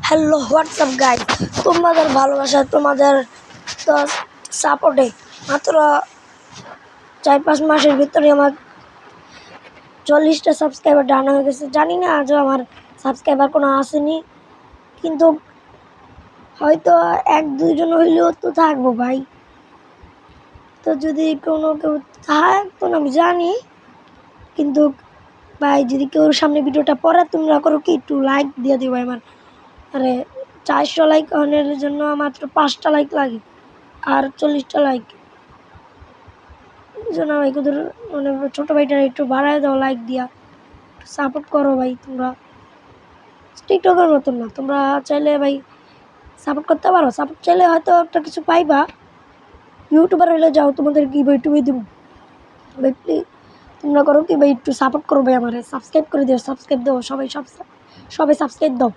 Hello WhatsApp guys, তোমাদের ভালোবাসা, তোমাদের তো সাপোর্টে মাত্র 4-5 মাসের ভিতরে আমার 40টা সাবস্ক্রাইবার ডান হয়ে গেছে। জানি না আজও আমার সাবস্ক্রাইবার কোনো আসেনি, কিন্তু হয়তো 1-2 জন হইলেও তো থাকবো ভাই। তো যদি কোনো কেউ থাকতো না আমি জানি, কিন্তু ভাই যদি কেউ সামনে ভিডিওটা পড়ে তোমরা করো কি একটু লাইক দিয়ে দিও ভাই। আরে 400 লাইক অনের জন্য মাত্র 5টা লাইক লাগে আর 40টা লাইক জন্য ভাই তোদের মানে ছোটো ভাইটার একটু বাড়ায় দাও, লাইক দিয়া সাপোর্ট করো ভাই। তোমরা টিকটকের মতন না, তোমরা চাইলে ভাই সাপোর্ট করতে পারো। সাপোর্ট চাইলে হয়তো একটা কিছু পাইবা। ইউটিউবার হইলে যাও, তোমাদের কি ভাই ইউটিউবে দিব ভাই। প্লিজ তোমরা করো কি ভাই, একটু সাপোর্ট করো ভাই, আমার সাবস্ক্রাইব করে দিও, সাবস্ক্রাইব দাও সবাই, সবাই সাবস্ক্রাইব দাও।